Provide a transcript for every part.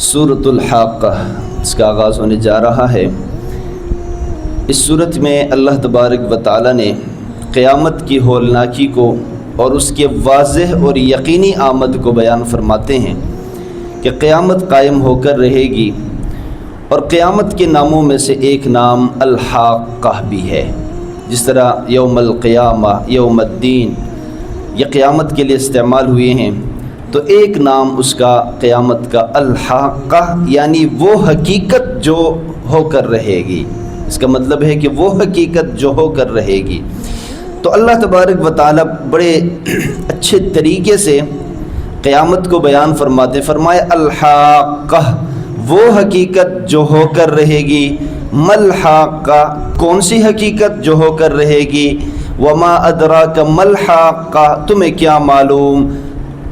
سورۃ الحاقہ اس کا آغاز ہونے جا رہا ہے۔ اس صورت میں اللہ تبارک و تعالی نے قیامت کی ہولناکی کو اور اس کے واضح اور یقینی آمد کو بیان فرماتے ہیں کہ قیامت قائم ہو کر رہے گی، اور قیامت کے ناموں میں سے ایک نام الحاقہ بھی ہے۔ جس طرح یوم القیامہ، یوم الدین یہ قیامت کے لیے استعمال ہوئے ہیں، تو ایک نام اس کا قیامت کا الحاقہ، یعنی وہ حقیقت جو ہو کر رہے گی۔ اس کا مطلب ہے کہ وہ حقیقت جو ہو کر رہے گی۔ تو اللہ تبارک و تعالی بڑے اچھے طریقے سے قیامت کو بیان فرماتے، فرمائے الحاقہ، وہ حقیقت جو ہو کر رہے گی۔ ملحاقہ، کون سی حقیقت جو ہو کر رہے گی؟ وما ادراک ملحاقہ، تمہیں کیا معلوم،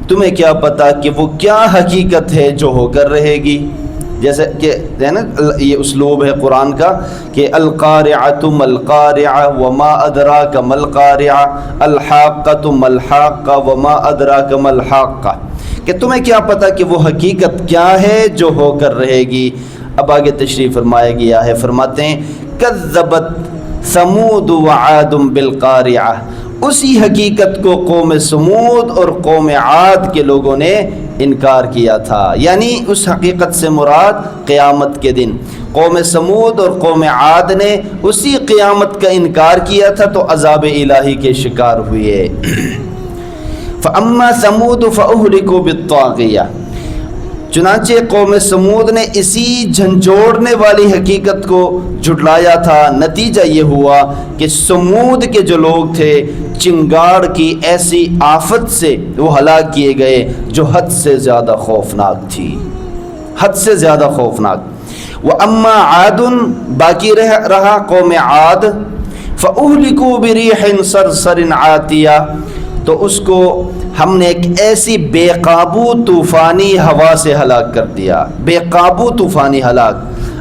تمہیں کیا پتا کہ وہ کیا حقیقت ہے جو ہو کر رہے گی۔ جیسے کہ ہے نا، یہ اسلوب ہے قرآن کا کہ القارعۃ ملقارعہ وما ادراک ملقارعہ، الحاقۃ ملحاقہ وما ادراک ملحاقہ، کہ تمہیں کیا پتا کہ وہ حقیقت کیا ہے جو ہو کر رہے گی۔ اب آگے تشریح فرمایا گیا ہے، فرماتے ہیں کذبت ثمود وعاد بالقارعہ، اسی حقیقت کو قوم سمود اور قوم عاد کے لوگوں نے انکار کیا تھا، یعنی اس حقیقت سے مراد قیامت کے دن۔ قوم سمود اور قوم عاد نے اسی قیامت کا انکار کیا تھا تو عذاب الہی کے شکار ہوئے۔ فَأَمَّا ثَمُودُ فَأُهْلِكُوا بِالطَّاغِيَةِ، چنانچہ قوم سمود نے اسی جھنجھوڑنے والی حقیقت کو جھٹلایا تھا۔ نتیجہ یہ ہوا کہ سمود کے جو لوگ تھے چنگاڑ کی ایسی آفت سے وہ ہلاک کیے گئے جو حد سے زیادہ خوفناک تھی، حد سے زیادہ خوفناک۔ وَأَمَّا عَادٌ، باقی رہا قوم عاد، فَأُهْلِكُوا بِرِيحٍ صَرْصَرٍ عَاتِيَةٍ، تو اس کو ہم نے ایک ایسی بے قابو طوفانی ہوا سے ہلاک کر دیا۔ بے قابو طوفانی ہلاک۔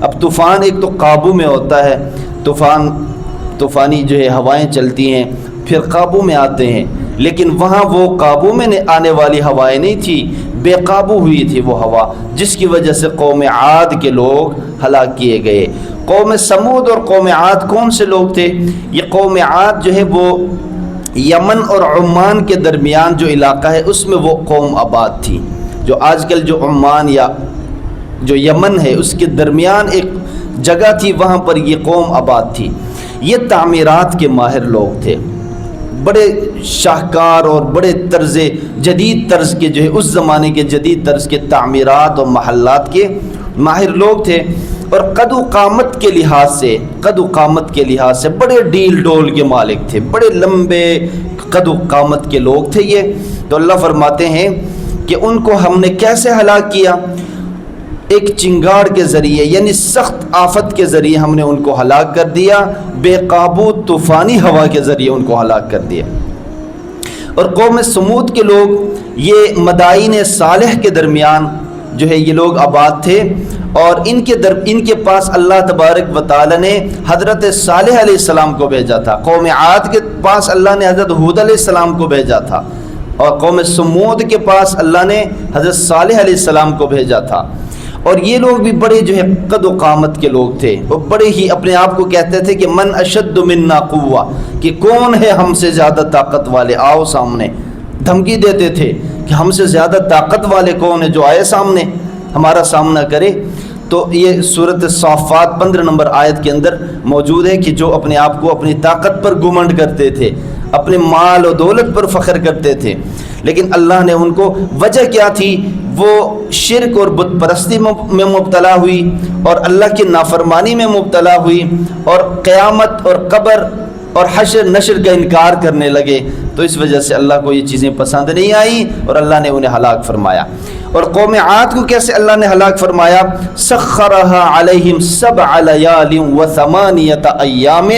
اب طوفان ایک تو قابو میں ہوتا ہے، طوفانی جو ہے ہوائیں چلتی ہیں پھر قابو میں آتے ہیں، لیکن وہاں وہ قابو میں آنے والی ہوائیں نہیں تھی، بے قابو ہوئی تھی وہ ہوا، جس کی وجہ سے قوم عاد کے لوگ ہلاک کیے گئے۔ قوم سمود اور قوم عاد کون سے لوگ تھے؟ یہ قوم عاد جو ہے وہ یمن اور عمان کے درمیان جو علاقہ ہے اس میں وہ قوم آباد تھی۔ جو آج کل جو عمان یا جو یمن ہے اس کے درمیان ایک جگہ تھی، وہاں پر یہ قوم آباد تھی۔ یہ تعمیرات کے ماہر لوگ تھے، بڑے شاہکار اور بڑے جدید طرز کے جو ہے اس زمانے کے جدید طرز کے تعمیرات اور محلات کے ماہر لوگ تھے، اور قد و قامت کے لحاظ سے بڑے ڈیل ڈول کے مالک تھے، بڑے لمبے قد و قامت کے لوگ تھے یہ۔ تو اللہ فرماتے ہیں کہ ان کو ہم نے کیسے ہلاک کیا؟ ایک چنگاڑ کے ذریعے، یعنی سخت آفت کے ذریعے ہم نے ان کو ہلاک کر دیا، بے قابو طوفانی ہوا کے ذریعے ان کو ہلاک کر دیا۔ اور قوم سمود کے لوگ یہ مدائن صالح کے درمیان جو ہے یہ لوگ آباد تھے، اور ان کے پاس اللہ تبارک و تعالی نے حضرت صالح علیہ السلام کو بھیجا تھا۔ قوم عاد کے پاس اللہ نے حضرت ہود علیہ السلام کو بھیجا تھا، اور قوم سمود کے پاس اللہ نے حضرت صالح علیہ السلام کو بھیجا تھا۔ اور یہ لوگ بھی بڑے جو ہے قد و قامت کے لوگ تھے، وہ بڑے ہی اپنے آپ کو کہتے تھے کہ من اشد منا قوہ، کہ کون ہے ہم سے زیادہ طاقت والے، آؤ سامنے۔ دھمکی دیتے تھے کہ ہم سے زیادہ طاقت والے کون ہیں جو آئے سامنے ہمارا سامنا کرے۔ تو یہ سورۃ صافات 15 نمبر آیت کے اندر موجود ہے کہ جو اپنے آپ کو اپنی طاقت پر گمنڈ کرتے تھے، اپنے مال و دولت پر فخر کرتے تھے، لیکن اللہ نے ان کو، وجہ کیا تھی؟ وہ شرک اور بت پرستی میں مبتلا ہوئی، اور اللہ کی نافرمانی میں مبتلا ہوئی، اور قیامت اور قبر اور حشر نشر کا انکار کرنے لگے، تو اس وجہ سے اللہ کو یہ چیزیں پسند نہیں آئیں اور اللہ نے انہیں ہلاک فرمایا۔ اور قوم عاد کو کیسے اللہ نے ہلاک فرمایا؟ سخرها علیہم 7 لیال و8 ایام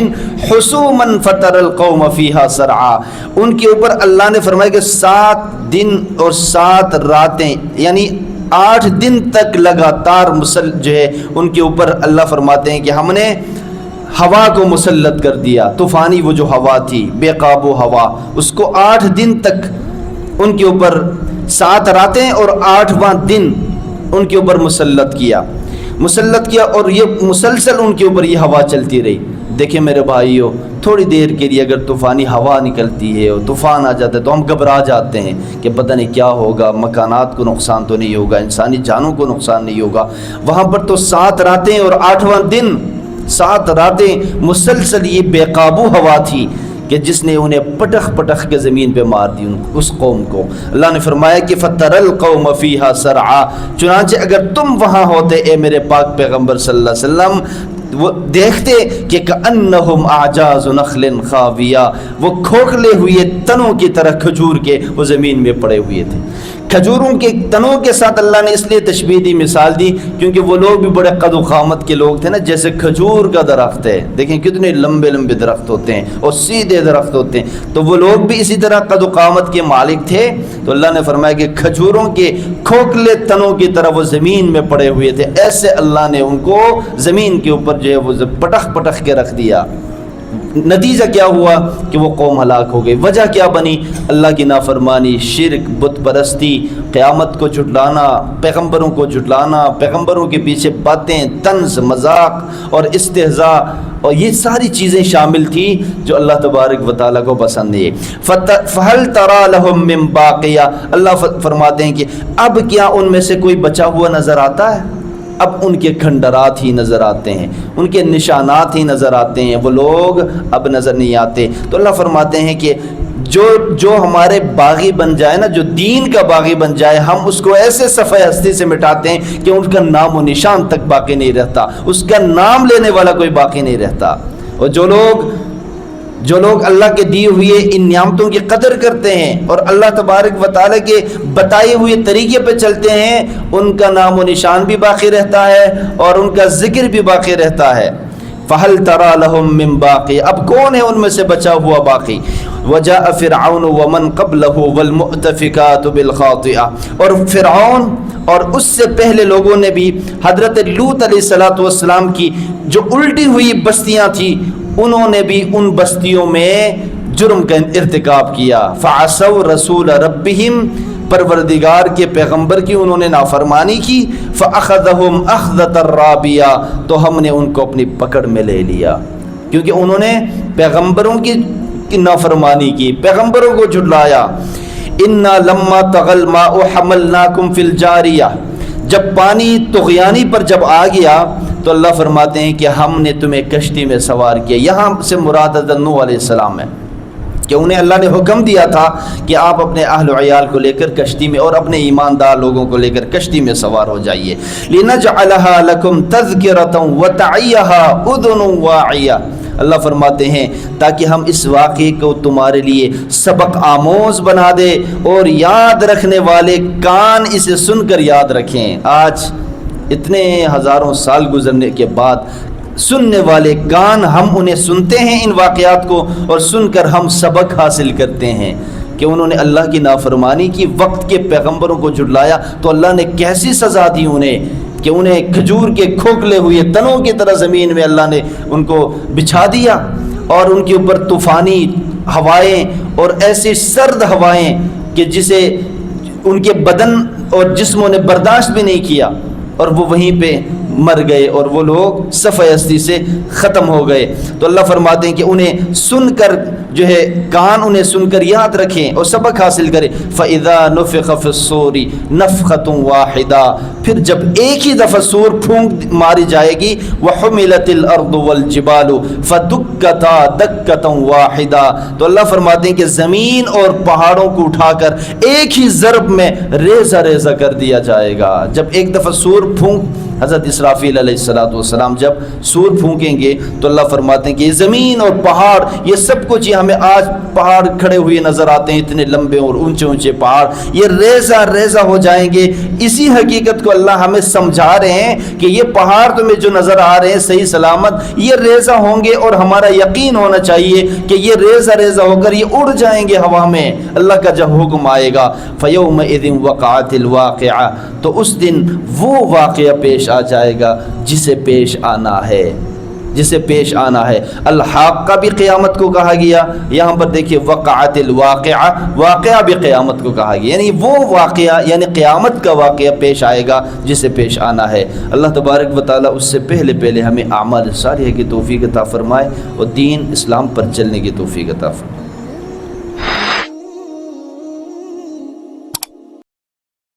حسوما فتر القوم فیہا سرعا، ان کے اوپر اللہ نے فرمایا کہ 7 دن اور 7 راتیں، یعنی 8 دن تک لگاتار جو ہے ان کے اوپر اللہ فرماتے ہیں کہ ہم نے ہوا کو مسلط کر دیا، طوفانی وہ جو ہوا تھی، بے قابو ہوا، اس کو 8 دن تک ان کے اوپر 7 راتیں اور 8واں دن ان کے اوپر مسلط کیا اور یہ مسلسل ان کے اوپر یہ ہوا چلتی رہی. دیکھیں میرے بھائیو، تھوڑی دیر کے لیے اگر طوفانی ہوا نکلتی ہے اور طوفان آ جاتا ہے تو ہم گھبرا جاتے ہیں کہ پتہ نہیں کیا ہوگا، مکانات کو نقصان تو نہیں ہوگا، انسانی جانوں کو نقصان نہیں ہوگا. وہاں پر تو 7 راتیں اور 8واں دن 7 راتیں مسلسل یہ بے قابو ہوا تھی کہ جس نے انہیں پٹخ کے زمین پہ مار دی اس قوم کو. اللہ نے فرمایا کہ فَتَرَ الْقَوْمَ فِيهَا سَرْعَا، چنانچہ اگر تم وہاں ہوتے اے میرے پاک پیغمبر صلی اللہ علیہ وسلم، وہ دیکھتے کہ کأنہم اعجاز نخل خاویہ، وہ کھوکھلے ہوئے تنوں کی طرح کھجور کے وہ زمین میں پڑے ہوئے تھے. کھجوروں کے تنوں کے ساتھ اللہ نے اس لیے تشبیہ دی، مثال دی، کیونکہ وہ لوگ بھی بڑے قد و قامت کے لوگ تھے نا. جیسے کھجور کا درخت ہے، دیکھیں کتنے لمبے درخت ہوتے ہیں اور سیدھے درخت ہوتے ہیں، تو وہ لوگ بھی اسی طرح قد و قامت کے مالک تھے. تو اللہ نے فرمایا کہ کھجوروں کے کھوکھلے تنوں کی طرح وہ زمین میں پڑے ہوئے تھے. ایسے اللہ نے ان کو زمین کے اوپر جو ہے وہ پٹخ کے رکھ دیا. نتیجہ کیا ہوا کہ وہ قوم ہلاک ہو گئی. وجہ کیا بنی؟ اللہ کی نافرمانی، شرک، بت پرستی، قیامت کو جھٹلانا، پیغمبروں کو جھٹلانا، پیغمبروں کے پیچھے باتیں، طنز، مذاق اور استہزاء، اور یہ ساری چیزیں شامل تھی جو اللہ تبارک و تعالیٰ کو پسند ہے. فَهَلْ تَرَى لَهُم مِّن بَاقِيَةٍ، اللہ فرماتے ہیں کہ اب کیا ان میں سے کوئی بچا ہوا نظر آتا ہے؟ اب ان کے کھنڈرات ہی نظر آتے ہیں، ان کے نشانات ہی نظر آتے ہیں، وہ لوگ اب نظر نہیں آتے. تو اللہ فرماتے ہیں کہ جو ہمارے باغی بن جائے نا، جو دین کا باغی بن جائے، ہم اس کو ایسے صفحہ ہستی سے مٹاتے ہیں کہ ان کا نام و نشان تک باقی نہیں رہتا، اس کا نام لینے والا کوئی باقی نہیں رہتا. اور جو لوگ اللہ کے دیے ہوئے ان نعمتوں کی قدر کرتے ہیں اور اللہ تبارک و تعالیٰ کے بتائے ہوئے طریقے پہ چلتے ہیں، ان کا نام و نشان بھی باقی رہتا ہے اور ان کا ذکر بھی باقی رہتا ہے. فَهَلْ تَرَى لَهُم مِّن بَاقِيَةٍ، اب کون ہے ان میں سے بچا ہوا باقی؟ وَجَاءَ فِرْعَوْنُ وَمَنْ قَبْلَهُ وَالْمُؤْتَفِكَاتُ بِالْخَاطِئَةِ، اور فرعون اور اس سے پہلے لوگوں نے بھی حضرت لوط علیہ السلام کی جو الٹی ہوئی بستیاں تھیں، انہوں نے بھی ان بستیوں میں جرم کا ارتکاب کیا. فَعَصَوْا رَسُولَ رَبِّهِمْ، پروردگار کے پیغمبر کی انہوں نے نافرمانی کی. فَأَخَذَهُمْ أَخْذَةً رَّابِيَةً، تو ہم نے ان کو اپنی پکڑ میں لے لیا، کیونکہ انہوں نے پیغمبروں کی نافرمانی کی، پیغمبروں کو جھٹلایا. إِنَّا لَمَّا طَغَى الْمَاءُ حَمَلْنَاكُمْ فِي الْجَارِيَةِ، جب پانی طغیانی پر جب آ گیا تو اللہ فرماتے ہیں کہ ہم نے تمہیں کشتی میں سوار کیا. یہاں سے مراد حضرت نوح علیہ السلام ہے کہ انہیں اللہ نے حکم دیا تھا کہ آپ اپنے اہل و عیال کو لے کر کشتی میں اور اپنے ایماندار لوگوں کو لے کر کشتی میں سوار ہو جائیے. لِنَجْعَلَهَا لَكُمْ تَذْكِرَةً وَتَعِيَّهَا أُذُنٌ وَاعِيَةٌ، اللہ فرماتے ہیں تاکہ ہم اس واقعے کو تمہارے لیے سبق آموز بنا دے اور یاد رکھنے والے کان اسے سن کر یاد رکھیں. آج اتنے ہزاروں سال گزرنے کے بعد سننے والے کان، ہم انہیں سنتے ہیں ان واقعات کو اور سن کر ہم سبق حاصل کرتے ہیں کہ انہوں نے اللہ کی نافرمانی کی، وقت کے پیغمبروں کو جھٹلایا تو اللہ نے کیسی سزا دی انہیں کہ انہیں کھجور کے کھوکھلے ہوئے تنوں کی طرح زمین میں اللہ نے ان کو بچھا دیا اور ان کے اوپر طوفانی ہوائیں اور ایسی سرد ہوائیں کہ جسے ان کے بدن اور جسموں نے برداشت بھی نہیں کیا اور وہ وہیں پہ مر گئے اور وہ لوگ صفحہ ہستی سے ختم ہو گئے. تو اللہ فرماتے ہیں کہ انہیں سن کر جو ہے کان انہیں سن کر یاد رکھیں اور سبق حاصل کریں. فَإِذَا نُفِخَ فِي الصُّورِ نَفْخَةٌ وَاحِدَةٌ، پھر جب ایک ہی دفعہ سور پھونک ماری جائے گی. وَحُمِلَتِ الْأَرْضُ وَالْجِبَالُ فَدُكَّتَا دَكَّةً وَاحِدَةً، تو اللہ فرماتے ہیں کہ زمین اور پہاڑوں کو اٹھا کر ایک ہی ضرب میں ریزہ ریزہ کر دیا جائے گا. جب ایک دفعہ سور پھونک، حضرت اسرافیل علیہ السلام جب سور پھونکیں گے تو اللہ فرماتے ہیں کہ یہ زمین اور پہاڑ، یہ سب کچھ، یہ ہمیں آج پہاڑ کھڑے ہوئے نظر آتے ہیں، اتنے لمبے اور اونچے اونچے پہاڑ، یہ ریزہ ریزہ ہو جائیں گے. اسی حقیقت کو اللہ ہمیں سمجھا رہے ہیں کہ یہ پہاڑ تمہیں جو نظر آ رہے ہیں صحیح سلامت، یہ ریزہ ہوں گے اور ہمارا یقین ہونا چاہیے کہ یہ ریزہ ریزہ ہو کر یہ اڑ جائیں گے ہوا میں. اللہ کا جب حکم آئے گا فَيَوْمَئِذٍ وَقَعَتِ الْوَاقِعَةُ، تو اس دن وہ واقعہ پیش آ جائے گا جسے پیش آنا ہے. جسے پیش آنا ہے۔ الحاقہ بھی قیامت کو کہا گیا، یہاں پر دیکھیے وقعت الواقعہ، واقعہ بھی قیامت کو کہا گیا، یعنی وہ واقعہ یعنی قیامت کا واقعہ پیش آئے گا جسے پیش آنا ہے۔ اللہ تبارک و تعالیٰ اس سے پہلے ہمیں اعمال صالحہ کی توفیق عطا فرمائے اور دین اسلام پر چلنے کی توفیق عطا فرمائے۔